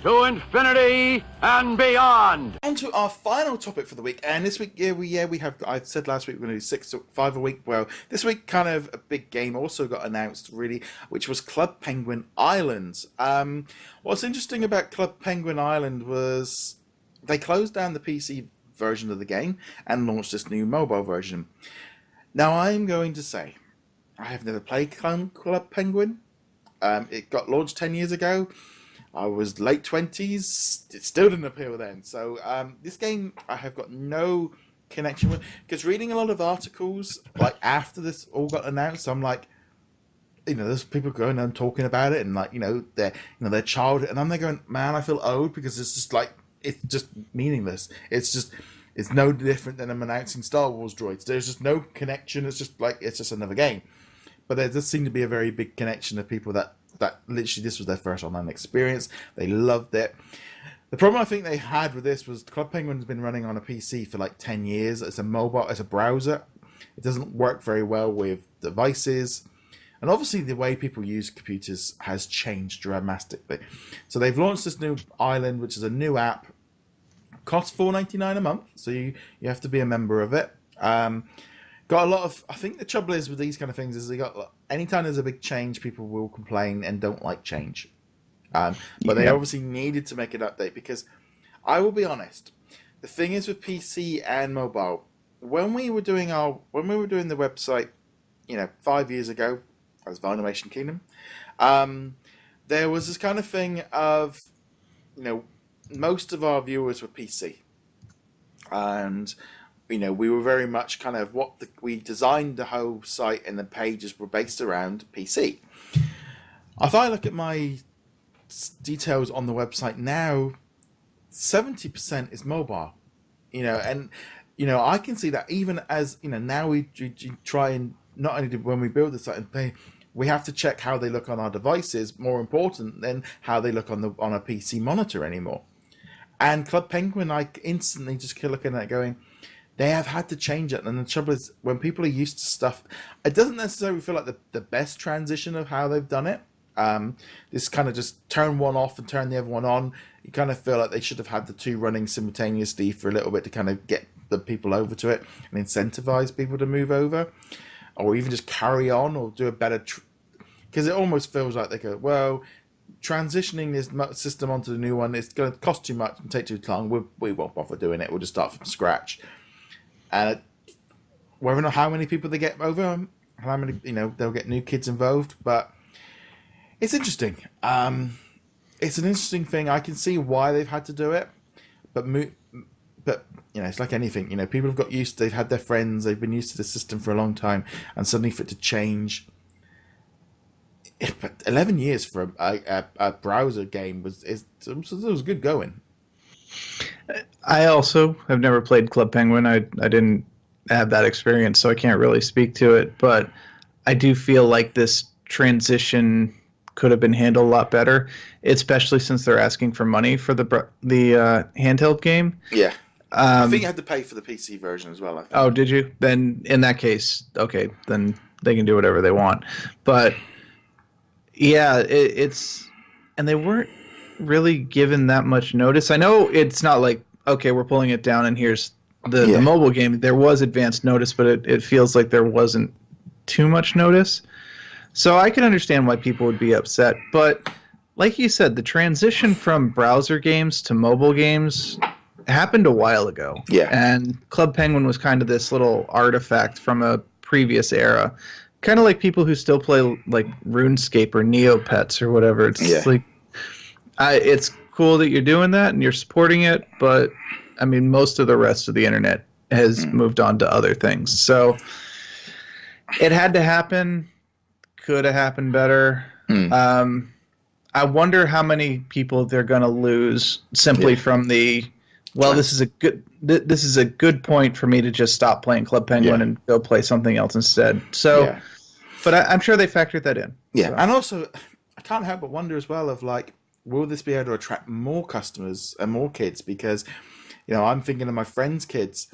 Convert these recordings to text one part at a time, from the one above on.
to infinity and beyond. On to our final topic for the week, and this week, we have. I said last week we're going to do 5 a week. Well, this week, kind of a big game also got announced, really, which was Club Penguin Islands. What's interesting about Club Penguin Island was they closed down the PC version of the game and launched this new mobile version. Now, I'm going to say, I have never played Club Penguin. It got launched 10 years ago. I was late 20s. It still didn't appeal then. So this game I have got no connection with. Because reading a lot of articles, like after this all got announced, I'm like, there's people going and talking about it and like, their childhood. And I'm there going, man, I feel old because it's just like, it's just meaningless. It's no different than them announcing Star Wars droids. There's just no connection. It's just another game. But there does seem to be a very big connection of people that literally this was their first online experience. They loved it. The problem I think they had with this was Club Penguin's been running on a PC for like 10 years. It's a browser. It doesn't work very well with devices. And obviously the way people use computers has changed dramatically. So they've launched this new island, which is a new app. Costs $4.99 a month, so you have to be a member of it. Got a lot of. I think the trouble is with these kind of things is anytime there's a big change, people will complain and don't like change. But they obviously needed to make an update because I will be honest. The thing is with PC and mobile, when we were doing the website, 5 years ago, as Vinimation Kingdom, there was this kind of thing of, most of our viewers were PC, and we were very much kind of we designed the whole site and the pages were based around PC. If I look at my details on the website now, 70% is mobile, and I can see that even as now we try and not only when we build the site and pay, we have to check how they look on our devices, more important than how they look on a PC monitor anymore. And Club Penguin, I instantly just keep looking at it going, they have had to change it. And the trouble is, when people are used to stuff, it doesn't necessarily feel like the best transition of how they've done it. This kind of just turn one off and turn the other one on. You kind of feel like they should have had the two running simultaneously for a little bit to kind of get the people over to it and incentivize people to move over. Or even just carry on or do a better... Because it almost feels like they go, well, transitioning this system onto the new one, it's going to cost too much and take too long. We won't bother doing it. We'll just start from scratch. And whether or not how many people they get over, how many, they'll get new kids involved. But it's interesting. It's an interesting thing. I can see why they've had to do it. But it's like anything. People have got used. They've had their friends. They've been used to the system for a long time, and suddenly for it to change. But 11 years for a browser game was good going. I also have never played Club Penguin. I didn't have that experience, so I can't really speak to it. But I do feel like this transition could have been handled a lot better, especially since they're asking for money for the handheld game. Yeah. I think you had to pay for the PC version as well. I think. Oh, did you? Then in that case, okay, then they can do whatever they want. But yeah, and they weren't really given that much notice. I know it's not like, okay, we're pulling it down and here's the mobile game. There was advanced notice, but it feels like there wasn't too much notice. So I can understand why people would be upset. But like you said, the transition from browser games to mobile games happened a while ago. Yeah. And Club Penguin was kind of this little artifact from a previous era. Kind of like people who still play like RuneScape or Neopets or whatever. It's like it's cool that you're doing that and you're supporting it, but I mean most of the rest of the internet has moved on to other things. So it had to happen. Could have happened better. I wonder how many people they're going to lose simply from the this is a good point for me to just stop playing Club Penguin and go play something else instead. So, but I'm sure they factored that in. Yeah, so. And also, I can't help but wonder as well of like, will this be able to attract more customers and more kids? Because, I'm thinking of my friends' kids.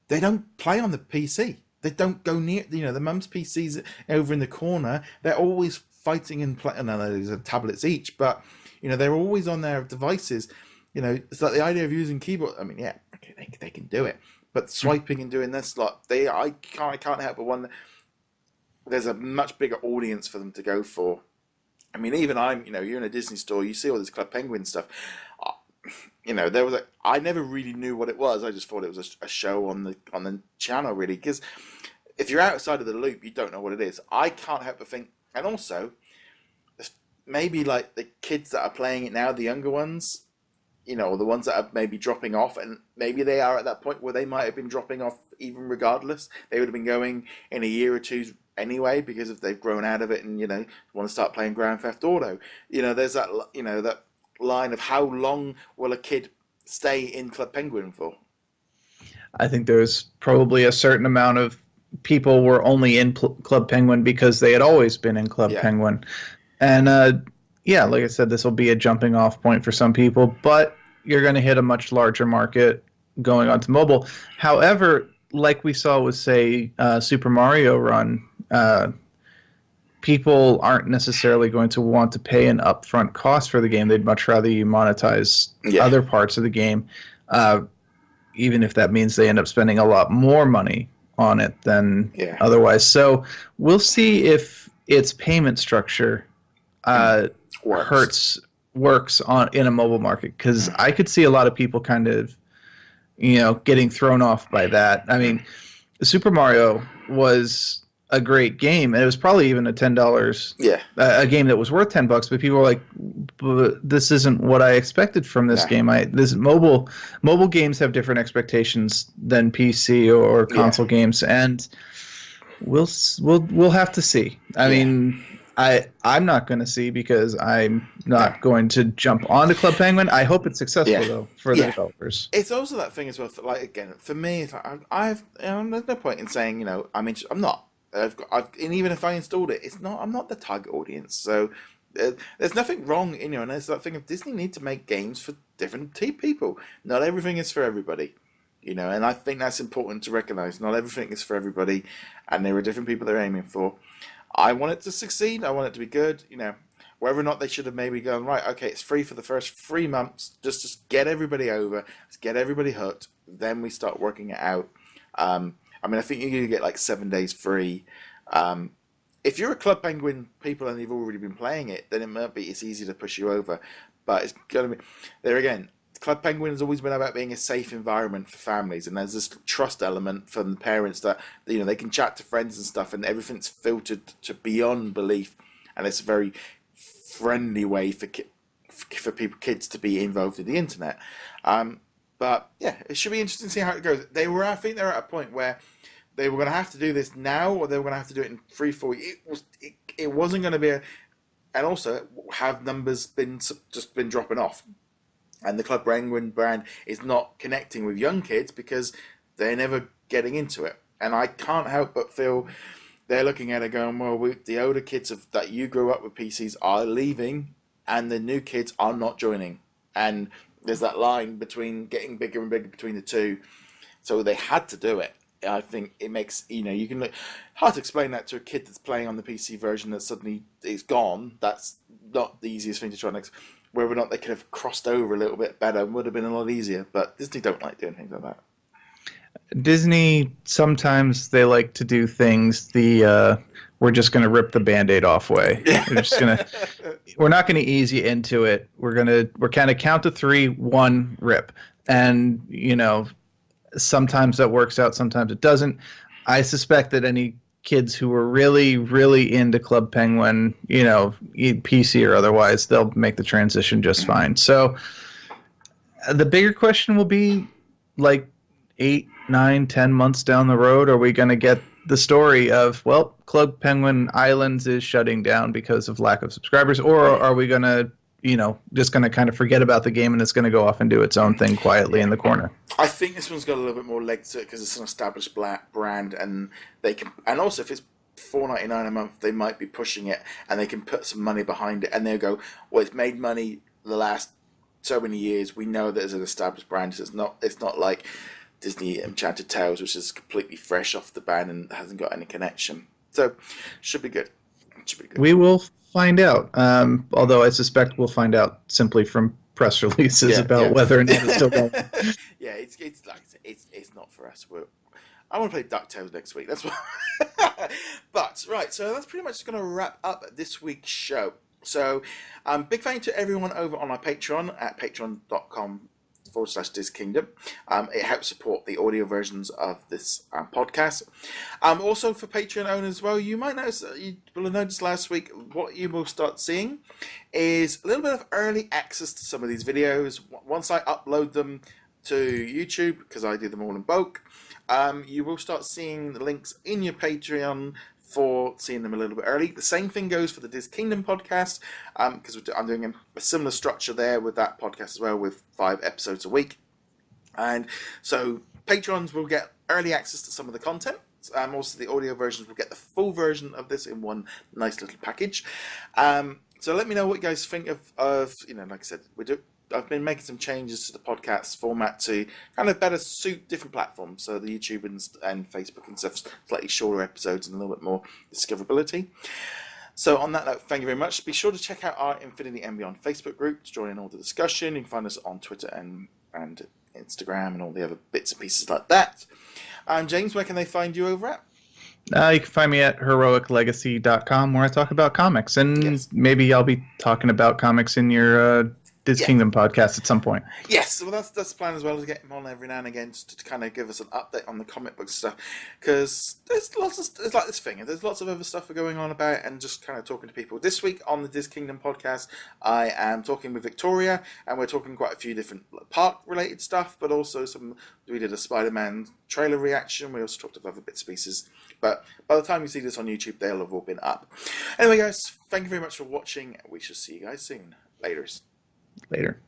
They don't play on the PC. They don't go near, the mum's PC's over in the corner. They're always fighting and playing. No, there's tablets each, but they're always on their devices. It's like the idea of using keyboard. I mean, yeah, okay, they can do it, but swiping and doing this, like I can't help but wonder. There's a much bigger audience for them to go for. I mean, even you're in a Disney store, you see all this Club Penguin stuff. There was I never really knew what it was. I just thought it was a show on the channel, really, because if you're outside of the loop, you don't know what it is. I can't help but think, and also, maybe like the kids that are playing it now, the younger ones, or the ones that are maybe dropping off, and maybe they are at that point where they might have been dropping off even regardless. They would have been going in a year or two anyway, because if they've grown out of it and want to start playing Grand Theft Auto. There's that that line of how long will a kid stay in Club Penguin for? I think there's probably a certain amount of people were only in Club Penguin because they had always been in Club Penguin, and like I said, this will be a jumping off point for some people, but you're going to hit a much larger market going onto mobile. However, like we saw with, say, Super Mario Run, people aren't necessarily going to want to pay an upfront cost for the game. They'd much rather you monetize other parts of the game, even if that means they end up spending a lot more money on it than otherwise. So we'll see if its payment structure works in a mobile market, because I could see a lot of people kind of getting thrown off by that. I mean, Super Mario was a great game, and it was probably even a $10 a game that was worth $10, but people were like, this isn't what I expected from this game. This mobile games have different expectations than PC or console games, and we'll have to see. I mean, I'm not going to see, because I'm not going to jump onto Club Penguin. I hope it's successful though for the developers. It's also that thing as well. Like, again, for me, it's like, there's no point in saying I'm not. And even if I installed it, I'm not the target audience. So there's nothing wrong, and there's that thing of Disney need to make games for different people. Not everything is for everybody, and I think that's important to recognize. Not everything is for everybody, and there are different people they're aiming for. I want it to succeed. I want it to be good. Whether or not they should have maybe gone, right, okay, it's free for the first 3 months, just to get everybody over, let's get everybody hooked. Then we start working it out. I mean, I think you're going to get like 7 days free. If you're a Club Penguin people and you've already been playing it, then it's easy to push you over. But it's going to be, there again, Club Penguin has always been about being a safe environment for families, and there's this trust element from the parents that they can chat to friends and stuff, and everything's filtered to beyond belief, and it's a very friendly way for kids to be involved in the internet. But yeah, it should be interesting to see how it goes. I think they're at a point where they were going to have to do this now, or they were going to have to do it in 3-4 weeks. It wasn't going to be and also have numbers been dropping off, and the Club Penguin brand is not connecting with young kids because they're never getting into it. And I can't help but feel they're looking at it going, well, the older kids that you grew up with PCs are leaving, and the new kids are not joining, and there's that line between getting bigger and bigger between the two. So they had to do it. I think it makes, you can look, hard to explain that to a kid that's playing on the PC version that suddenly is gone. That's not the easiest thing to try and explain. Whether or not they could have crossed over a little bit better would have been a lot easier. But Disney don't like doing things like that. Disney, sometimes they like to do things we're just going to rip the Band-Aid off way. We're not going to ease you into it. We're kind of count to 3, 1, rip. And, sometimes that works out, sometimes it doesn't. I suspect that any kids who were really, really into Club Penguin, PC or otherwise, they'll make the transition just fine. So the bigger question will be, like, 8, 9, 10 months down the road, are we going to get the story of, well, Club Penguin Islands is shutting down because of lack of subscribers, or are we going to, just going to kind of forget about the game and it's going to go off and do its own thing quietly in the corner? I think this one's got a little bit more legs to it because it's an established brand, and they can, and also if it's $4.99 a month, they might be pushing it, and they can put some money behind it, and they'll go, well, it's made money the last so many years. We know that it's an established brand. So it's not like Disney Enchanted Tales, which is completely fresh off the bat and hasn't got any connection. So, should be good. We will find out. Although I suspect we'll find out simply from press releases about whether or not it's still going. Yeah, it's like I said, it's not for us. I want to play DuckTales next week. That's what. But right, so that's pretty much going to wrap up this week's show. So, big thank you to everyone over on our Patreon at patreon.com/DisKingdom. It helps support the audio versions of this podcast. Also for Patreon owners as well, you might notice, you will have noticed last week, what you will start seeing is a little bit of early access to some of these videos. Once I upload them to YouTube, because I do them all in bulk, you will start seeing the links in your Patreon for seeing them a little bit early. The same thing goes for the DisKingdom podcast, because I'm doing a similar structure there with that podcast as well, with 5 episodes a week. And so patrons will get early access to some of the content. Also, the audio versions will get the full version of this in one nice little package. So let me know what you guys think of like I said, I've been making some changes to the podcast format to kind of better suit different platforms. So the YouTube and Facebook and stuff, slightly shorter episodes and a little bit more discoverability. So on that note, thank you very much. Be sure to check out our Infinity and Beyond Facebook group to join in all the discussion. You can find us on Twitter and Instagram and all the other bits and pieces like that. James, where can they find you over at? You can find me at heroiclegacy.com, where I talk about comics. And maybe I'll be talking about comics in your DisKingdom podcast at some point. Yes, well, that's the plan as well, to get him on every now and again just to kind of give us an update on the comic book stuff, because there's like this thing, there's lots of other stuff going on about, and just kind of talking to people. This week on the DisKingdom podcast, I am talking with Victoria, and we're talking quite a few different park-related stuff, but also we did a Spider-Man trailer reaction. We also talked about other bits and pieces, but by the time you see this on YouTube, they'll have all been up. Anyway, guys, thank you very much for watching. We shall see you guys soon. Laters. Later.